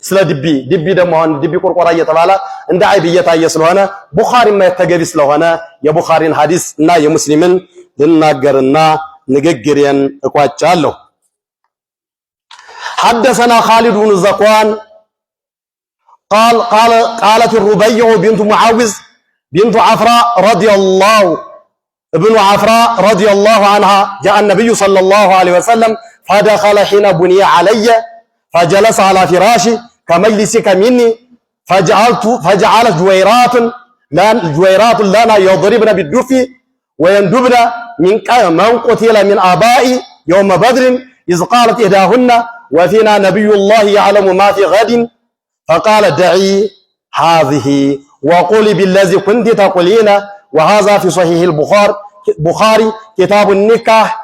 ስለ ድቢ ደግሞ አሁን ድቢ ቁርቆራ እየተባለ እንደ አይብ እየታየ ስለሆነ ቡኻሪን ማየት ተገቢ ስለሆነ የቡኻሪን ሐዲስ እና የሙስሊምን ልናገርና ንግግሬን እቋጫለሁ። حدثنا خالد بن زكوان قالت الربيع بنت معوذ بنت عفراء رضي الله عنها جاء النبي صلى الله عليه وسلم فدخل حين بني علي فجلس على فراشي كمجلسك مني فجعلت جويرات لنا يضربن بالدف ويندبن من قتل من آبائي يوم بدر إذ قالت إحداهن وفينا نبي الله يعلم ما في غد فقال دعي هذه وقولي بالذي كنت تقولين. وهذا في صحيح البخاري كتاب النكاح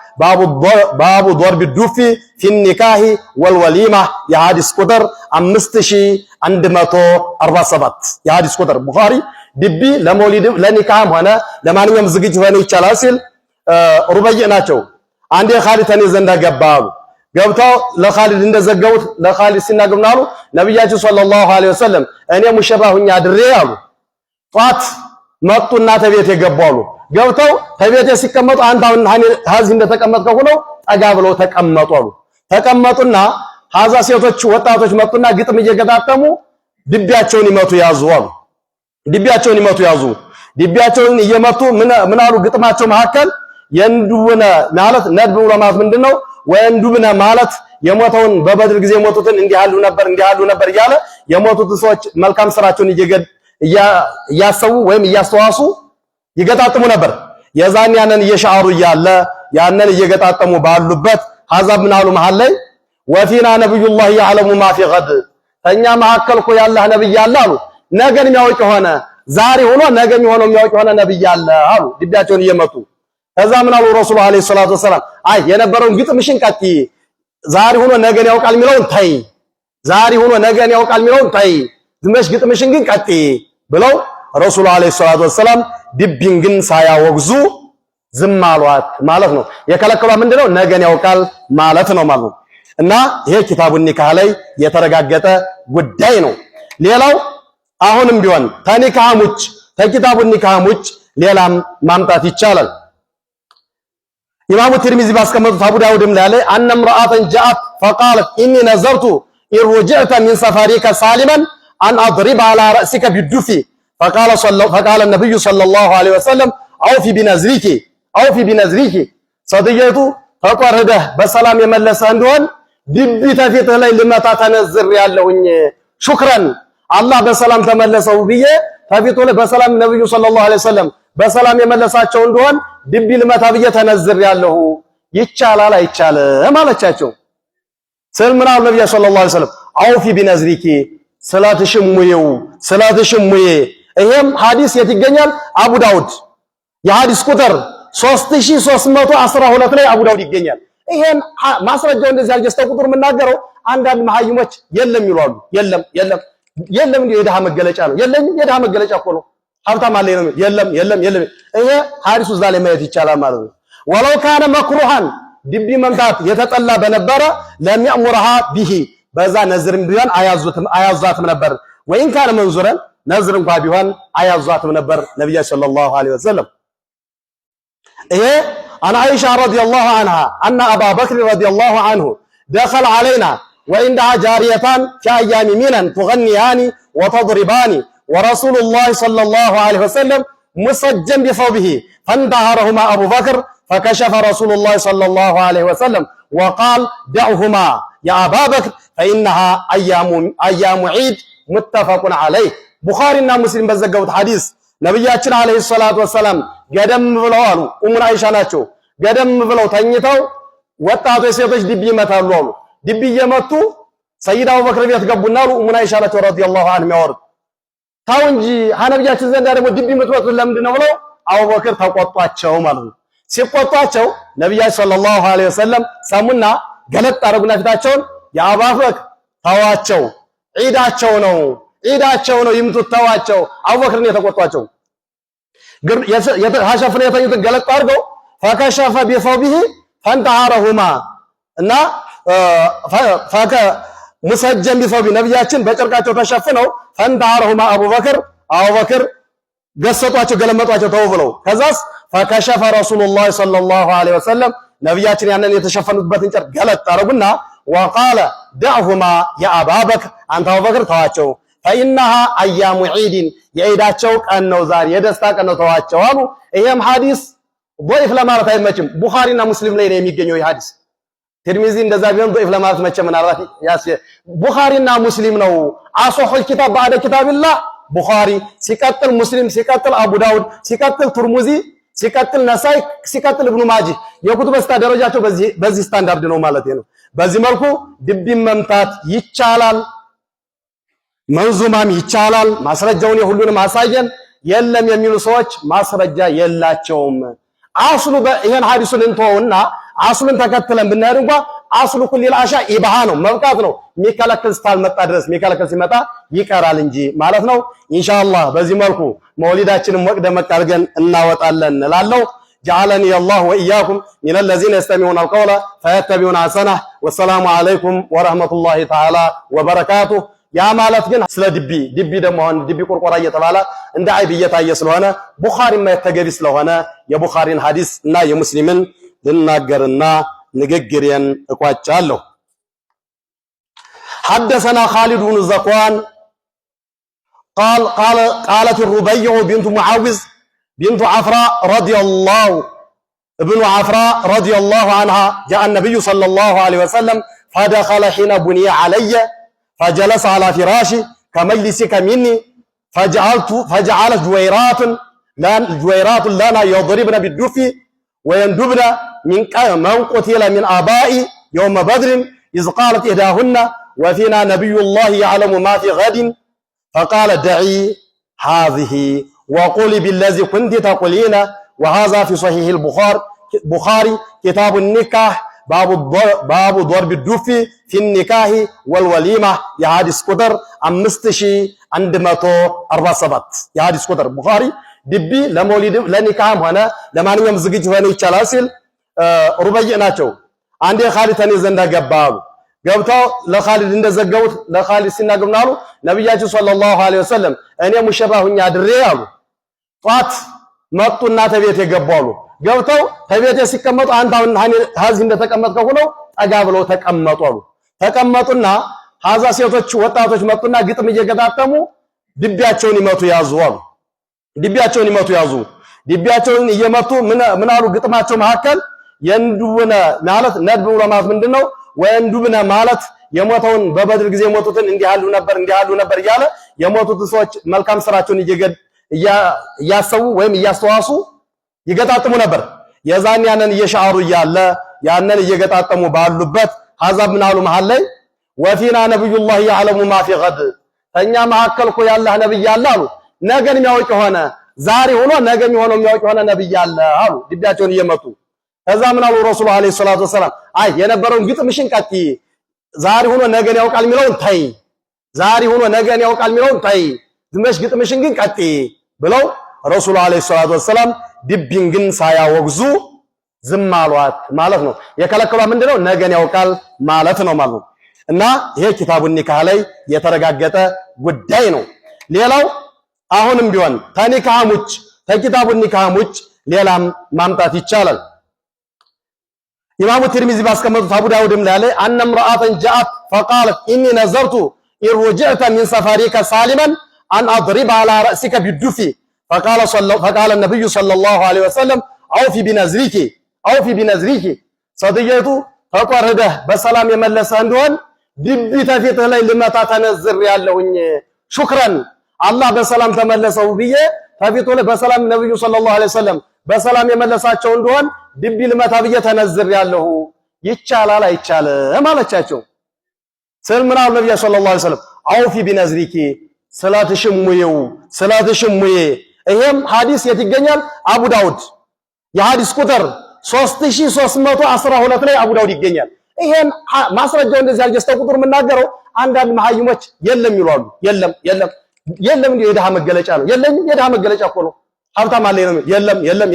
باب ضرب الدف في النكاح والوليمة የሐዲስ ቁጥር 5147 የሐዲስ ቁጥር ቡኻሪ ድቢ ለመውሊድ ለኒካህም ሆነ ለማንኛውም ዝግጅት ሆነ ይቻላል ሲል ሩበይ ናቸው። አንዴ ኻሊድ ተኔ ዘንዳ ገባሉ ገብተው ለኻሊድ እንደዘገቡት ለኻሊድ ሲናገሩናሉ ነብያችን ሰለላሁ ዐለይሂ ወሰለም እኔ ሙሽራ ሁኛ ድሬ አሉ። ጧት መጡና ተቤት የገባሉ ገብተው ተቤት ሲቀመጡ አንተ አሁን ሀዚ እንደተቀመጥከው ሆነው ጠጋ ብለው ተቀመጡ አሉ። ተቀመጡና ሀዛ ሴቶች ወጣቶች መጡና ግጥም እየገጣጠሙ ድቢያቸውን ይመቱ ያዙ አሉ። ድቢያቸውን እየመቱ ምን አሉ? ግጥማቸው መካከል የንዱብነ ማለት ነድብ ለማለት ምንድነው? ወንዱብነ ማለት የሞተውን በበድር ጊዜ የሞቱትን እንዲህ ያሉ ነበር እያለ የሞቱትን ሰዎች መልካም ስራቸውን እያሰቡ ወይም እያስተዋሱ ይገጣጥሙ ነበር። የዛን ያንን እየሻሩ እያለ ያንን እየገጣጠሙ ባሉበት ሐዛብ ምን አሉ መሃል ላይ ወፊና ነብዩላህ ያዕለሙ ማ ፊ ገድ ተኛ መሐከል እኮ ያላህ ነብይ አለ አሉ። ነገን የሚያውቅ ሆነ ዛሬ ሆኖ ነገ የሚሆነው የሚያውቅ ሆነ ነብይ አለ አሉ ድቢያቸውን እየመቱ። ከዛ ምን አሉ ረሱል አለይሂ ሰላቱ ወሰላም አይ የነበረውን ግጥምሽን ቀጥይ፣ ዛሬ ሆኖ ነገን ያውቃል የሚለውን ተይ፣ ዛሬ ሆኖ ነገን ያውቃል የሚለውን ተይ፣ ዝመሽ ግጥምሽን ግን ቀጥይ ብለው ረሱል አለይሂ ሰላቱ ወሰላም ድቢን ግን ሳያወግዙ ዝም አሏት ማለት ነው። የከለከሏ ምንድነው? ነገን ያውቃል ማለት ነው ማለት ነው። እና ይሄ ኪታቡ ኒካህ ላይ የተረጋገጠ ጉዳይ ነው። ሌላው አሁንም ቢሆን ተኒካህም ውጭ ተኪታቡ ኒካህም ውጭ ሌላም ማምጣት ይቻላል። ኢማሙ ትርሚዚ ባስቀመጡት አቡ ዳውድም ላይ አነ ምራአተን ጃአት ፈቃለት ኢኒ ነዘርቱ ኢን ረጀዕተ ሚን ሰፈሪከ ሳሊመን አን አድሪብ አላ ረእሲከ ቢዱፊ ፈቃለ ነብዩ ሰለላሁ ዐለይሂ ወሰለም አውፊ ቢነዝሪኪ ሰድየቱ ተቆርደህ በሰላም የመለሰ እንደሆን ድቢ ተፊትህ ላይ ልመታ ተነዝር ያለሁኝ ሹክረን አላህ በሰላም ተመለሰው ብዬ ተፊቱ ላይ በሰላም ነብዩ ሰለላሁ ዐለይሂ ወሰለም በሰላም የመለሳቸው እንደሆን ድቢ ልመታ ብዬ ተነዝር ያለሁ ይቻላል አይቻልም አለቻቸው። ሰልምናው ነብዩ ሰለላሁ ዐለይሂ ወሰለም አውፊ ቢነዝሪኪ ሰላትሽም ሙዬ። ይሄም ሐዲስ የት ይገኛል? አቡ ዳውድ የሐዲስ ቁጥር 3312 ላይ አቡ ዳውድ ይገኛል። ይሄን ማስረጃው እንደዚህ አልጀስተ ቁጥር የምናገረው አንዳንድ መሐይሞች የለም ይላሉ። የለም እንዴ የደሃ መገለጫ ነው። የደሃ መገለጫ እኮ ነው። ሀብታም አለ ነው። የለም ይሄ ሐዲሱ እዛ ላይ ማየት ይቻላል ማለት ነው። ወለው ካነ መክሩሃን ድቢ መምታት የተጠላ በነበረ ለሚያሙርሃ ቢሂ በዛ ነዝርም ቢሆን አያዟትም ነበር። ወይን ካነ መንዙረን ነዝር እንኳን ቢሆን አያዟትም ነበር ነብዩ ሰለላሁ ዐለይሂ ወሰለም። ይሄ عن عائشة رضي الله عنها أن أبا بكر رضي الله عنه دخل علينا وعندها جاريتان في أيام منى تغنيان وتضربان ورسول الله صلى الله عليه وسلم مسجن بثوبه فانتهرهما أبو بكر فكشف رسول الله صلى الله عليه وسلم وقال دعهما يا أبا بكر فإنها أيام عيد متفق عليه. بخارينا مسلم بزقوت حديث ነብያችን አለይሂ ሰላቱ ወሰለም ገደም ብለው አሉ ኡሙና አይሻ ናቸው ገደም ብለው ተኝተው ወጣቶች ሴቶች ድቢ ይመታሉ አሉ። ድቢ እየመቱ ሰይድ አቡበክር ቤት ገቡና አሉ ኡሙና አይሻ ናቸው ረዲየላሁ ዐንሁ ያወሩት ታው እንጂ ሐነብያችን ዘንዳ ደግሞ ድቢ የምትመቱት ለምንድን ነው ብለው አቡበክር ተቆጧቸው ማለት ነው። ሲቆጧቸው ነብያችን ሰለላሁ ዐለይሂ ወሰለም ሰሙና ገለጥ አረጉና ፊታቸውን የአባበክር ታዋቸው ዒዳቸው ነው ይምቱት ተዋቸው። አቡበክር ነው የተቆጧቸው። ሀሸፍነ የተኙትን ገለጥ አድርገው ፈከሸፈ ቢሰውቢሂ ፈንተሃረሁማ እና ሙሰጀም ቢሰው ነብያችን በጨርቃቸው ተሸፍነው ፈንታረሁማ አቡበክር ገሰጧቸው ገለመጧቸው ተው ብለው ከዛስ ፈከሸፈ ረሱላህ ሰለላሁ ዐለይሂ ወሰለም ነብያችን ያንን የተሸፈኑበትን ጨርቅ ገለጥ አረጉና ወቃለ ደዕሁማ ያ አባበክር አንተ አቡበክር ተዋቸው ፈኢነሃ አያሙ ዒድን የዒዳቸው ቀን ነው ዛሬ የደስታ ቀን ነው ተዋቸው አሉ። ይሄም ሐዲስ ضعيف ለማለት አይመችም። ቡኻሪና ሙስሊም ላይ ነው የሚገኘው ይህ ሐዲስ። ትርሚዚ እንደዛ ቢሆን ضعيف ለማለት መቼ ምናልባት ቡኻሪና ሙስሊም ነው አሶሑል ኪታብ ባዕደ ኪታብላህ ቡኻሪ ሲቀጥል ሙስሊም ሲቀጥል አቡ ዳውድ ሲቀጥል ቱርሙዚ ሲቀጥል ነሳይ ሲቀጥል ኢብኑ ማጂ የኩቱብ ደረጃቸው በዚህ ስታንዳርድ ነው ማለት ነው። በዚህ መልኩ ድብን መምታት ይቻላል፣ መንዙማም ይቻላል። ማስረጃውን የሁሉንም አሳየን። የለም የሚሉ ሰዎች ማስረጃ የላቸውም። አስሉ ይሄን ሐዲሱን እንተውና አስሉን ተከትለን ብናሄድ እንኳን አስሉ ኩሊል አሻ ኢባሃ ነው መብቃት ነው። ሚከለከል ስታልመጣ ድረስ ሚከለከል ሲመጣ ይቀራል እንጂ ማለት ነው። ኢንሻአላህ በዚህ መልኩ መውሊዳችንን ሞቅ ደመቅ አድርገን እናወጣለን እላለሁ። جعلني الله وإياكم من الذين يستمعون القول فيتبعون أحسنه والسلام عليكم ورحمة الله تعالى وبركاته ያ ማለት ግን ስለ ድቢ ደግሞ አሁን ድቢ ቁርቁራ እየተባለ እንደ አይብ እየታየ ስለሆነ ቡኻሪም የተገቢ ስለሆነ የቡኻሪን ሐዲስ እና የሙስሊምን ልናገርና ንግግሬን እቋጫለሁ። حدثنا خالد بن زكوان قالت الربيع بنت معوذ بنت عفراء رضي الله عنها جاء النبي صلى الله عليه وسلم فدخل حين بني علي فجلس على فراشي كمجلسك مني فجعلت جويرات لنا يضربن بالدف ويندبن من قتل من آبائي يوم بدر إذ قالت إحداهن وفينا نبي الله يعلم ما في غد فقال دعي هذه وقولي بالذي كنت تقولين. وهذا في صحيح البخاري كتاب النكاح باب ضرب الدف في النكاح والوليمة የሐዲስ ቁጥር 5147 የሐዲስ ቁጥር ቡኻሪ ድቢ ለመውሊድ ለኒካህም ሆነ ለማንኛውም ዝግጅት ሆነ ይቻላል ሲል ሩበይ ናቸው። አንዴ ኻሊድ ተኔ ዘንዳ ገባሉ ገብተው ለኻሊድ እንደዘገቡት ለኻሊድ ሲናገሩናሉ ነብያችን ሰለላሁ ዐለይሂ ወሰለም እኔ ሙሽራ ሁኛ ድሬ አሉ። ጧት መጡና ተቤት የገባሉ ገብተው ተቤት ሲቀመጡ አንታውን ሀዚ እንደተቀመጥከው ሆነው ጠጋ ብለው ተቀመጡ አሉ። ተቀመጡና ሀዛ ሴቶች ወጣቶች መጡና ግጥም እየገጣጠሙ ድቢያቸውን ይመቱ ያዙ አሉ። ድቢያቸውን እየመቱ ምን አሉ? ግጥማቸው መካከል የንዱብነ ማለት ነድብ ለማለት ምንድነው? ወንዱብነ ማለት የሞተውን በበድር ጊዜ የሞቱትን እንዲያሉ ነበር እያለ የሞቱት ሰዎች መልካም ስራቸውን እያሰቡ ወይም እያስተዋሱ ይገጣጥሙ ነበር። የዛን ያንን እየሻሩ እያለ ያንን እየገጣጠሙ ባሉበት ሐዛብ ምን አሉ መሃል ላይ ወፊና ነብዩላህ ያዕለሙ ማ ፊ ገድ ተኛ መሐከል እኮ ያላህ ነብይ አለ አሉ። ነገን የሚያውቅ ሆነ ዛሬ ሆኖ ነገ የሚሆነው የሚያውቅ ሆነ ነብይ አለ አሉ ድቢያቸውን እየመቱ። ከዛ ምን አሉ ረሱል አለይሂ ሰላቱ ወሰለም አይ የነበረውን ግጥምሽን ቀጥይ፣ ዛሬ ሆኖ ነገን ያውቃል የሚለውን ታይ፣ ዛሬ ሆኖ ነገን ያውቃል የሚለውን ታይ፣ ዝመሽ ግጥምሽን ግን ቀጥይ ብለው ረሱል አለይሂ ሰላቱ ወሰለም ድቢን ግን ሳያወግዙ ዝም አሏት ማለት ነው። የከለከሏ ምንድነው? ነገን ያውቃል ማለት ነው ማለት ነው። እና ይሄ ኪታቡ ኒካህ ላይ የተረጋገጠ ጉዳይ ነው። ሌላው አሁንም ቢሆን ተኒካህሙች ተኪታቡ ኒካህሙች ሌላም ማምጣት ይቻላል። ኢማሙ ትርሚዚ ባስቀመጡት አቡ ዳውድም ላይ አነ ምራአተን ጃአት فقالت اني نظرت ان رجعت من سفرك سالما ان اضرب على راسك بالدف فقال النبي صلى الله عليه وسلم اوفي بنذرك ሰድየቱ ተቆረደህ በሰላም የመለሰ እንደሆን ድቢ ተፊትህ ላይ ልመታ ተነዝር ያለሁኝ ሹክራን አላህ በሰላም ተመለሰው ብዬ ተፊቱ ላይ በሰላም ነብዩ ሰለላሁ ዐለይሂ ወሰለም በሰላም የመለሳቸው እንደሆን ድቢ ልመታ ብዬ ተነዝር ያለሁ ይቻላል አይቻልም አለቻቸው። ሰልምናው ነብዩ ሰለላሁ ዐለይሂ ወሰለም አውፊ ቢነዝሪኪ ሰላትሽሙዬ ይሄም ሐዲስ የት ይገኛል? አቡ ዳውድ የሐዲስ ቁጥር 3312 ላይ አቡ ዳውድ ይገኛል። ይሄን ማስረጃው እንደዚህ አልጀስተ ቁጥር የምናገረው አንዳንድ መሐይሞች የለም ይላሉ። የለም እንዴ የደሃ መገለጫ ነው። የደሃ መገለጫ እኮ ነው። ሀብታም አለ ነው። የለም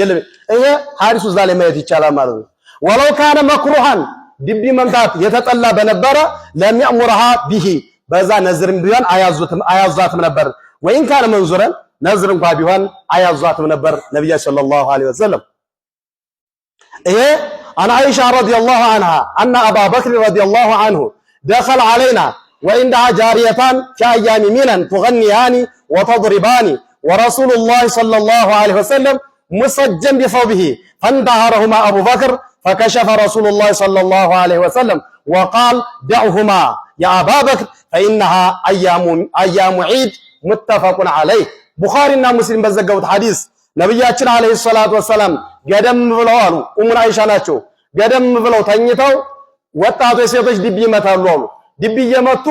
ይሄ ሐዲሱ እዛ ላይ ማየት ይቻላል ማለት ነው። ወለው ካነ መክሩሃን ድቢ መምታት የተጠላ በነበረ ለሚያሙርሃ ቢሂ በዛ ነዝርም ቢሆን አያዟትም ነበር። ወይን ካለ መንዙረን ነዝር እንኳን ቢሆን አያዟትም ነበር ነብያችን ሰለላሁ ዐለይሂ ወሰለም። ይሄ عن عائشة رضي الله عنها أن أبا بكر رضي الله عنه دخل علينا وعندها جاريتان كأيام منى تغنيان وتضربان ورسول الله صلى الله عليه وسلم مسجن بثوبه فانتهرهما أبو بكر فكشف رسول الله صلى الله عليه وسلم وقال دعهما يا أبا بكر فإنها أيام عيد متفق عليه بخارينا مسلم بزقوت حديث ነብያችን አለይሂ ሰላቱ ወሰለም ገደም ብለው አሉ ኡሙና አይሻ ናቸው ገደም ብለው ተኝተው ወጣቶች ሴቶች ድቢ ይመታሉ አሉ ድቢ እየመቱ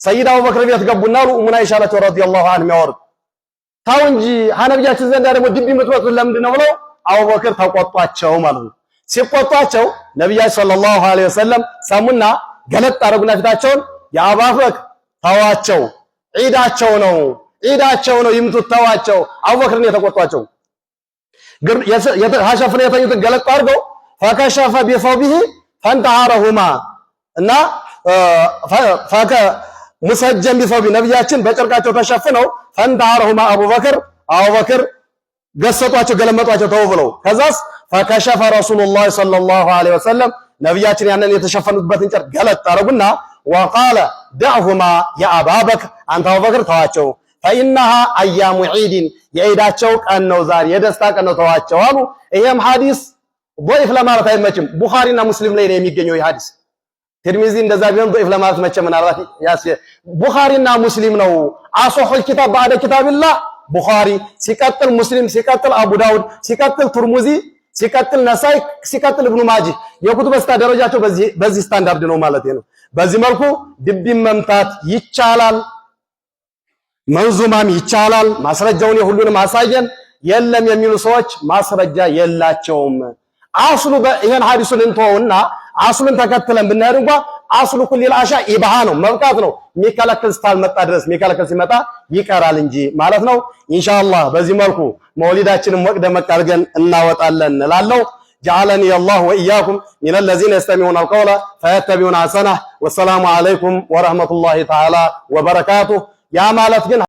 ሰይድ አቡበክር ቤት ገቡና አሉ ኡሙና አይሻ ናቸው ረዲየላሁ ዐንሁ ያወሩት ታው እንጂ ሐነብያችን ዘንዳ ደግሞ ድቢ የምትመቱት ለምንድን ነው ብለው አቡበክር ተቆጧቸው ማለት ነው ሲቆጧቸው ነብያችን ሰለላሁ ዐለይሂ ወሰለም ሰሙና ገለጥ አረጉና ፊታቸውን የአባበክር ታዋቸው ዒዳቸው ነው ይምቱት ተዋቸው አቡበክር ነው የተቆጧቸው ሀሸፍነ የተኙትን ገለጥ አድርገው ፈከሸፈ ቢሰውቢሂ ፈንተሃረሁማ እና ሙሰጀን ቢሰውቢ ነብያችን በጨርቃቸው ተሸፍነው ፈንተሃረሁማ አቡበክር ገሰጧቸው ገለመጧቸው ተው ብለው ከዛስ ፈከሸፈ ረሱሉላህ ሰለላሁ ዐለይሂ ወሰለም ነብያችን ያንን የተሸፈኑበትን ጨርቅ ገለጥ አደረጉና ወቃለ ደዕሁማ ያ አባበክር አንተ አቡበክር ተዋቸው فإنها أيام عيد የዒዳቸው ቀን ነው ዛሬ የደስታ ቀን ነው ተዋቸው አሉ ይሄም ሐዲስ ضعيف ለማለት አይመችም ቡኻሪና ሙስሊም ላይ ነው የሚገኘው ይሄ ሐዲስ ትርሚዚ እንደዛ ቢሆን ضعيف ለማለት መቼም ምናልባት ቡኻሪና ሙስሊም ነው አሶሑል ኪታብ بعد ኪታብላህ ቡኻሪ ሲቀጥል ሙስሊም ሲቀጥል አቡ ዳውድ ሲቀጥል ቱርሙዚ ሲቀጥል ነሳይ ሲቀጥል ኢብኑ ማጂ የኩቱብ ደረጃቸው በዚህ ስታንዳርድ ነው ማለት ነው በዚህ መልኩ ድቢ መምታት ይቻላል መንዙማም ይቻላል ማስረጃውን የሁሉንም አሳየን የለም የሚሉ ሰዎች ማስረጃ የላቸውም አስሉ ይሄን ሐዲሱን እንተውና አስሉን ተከትለን ብናሄድ እንኳን አስሉ ኩሊል አሻ ኢባሃ ነው መብቃት ነው ሚከለከል ስታልመጣ ድረስ ሚከለከል ሲመጣ ይቀራል እንጂ ማለት ነው ኢንሻአላህ በዚህ መልኩ መውሊዳችንን መቅደም አድርገን እናወጣለን እንላለው جعلني الله وإياكم من الذين يستمعون القول فيتبعون أحسنه والسلام عليكم ورحمة الله تعالى وبركاته يا مالت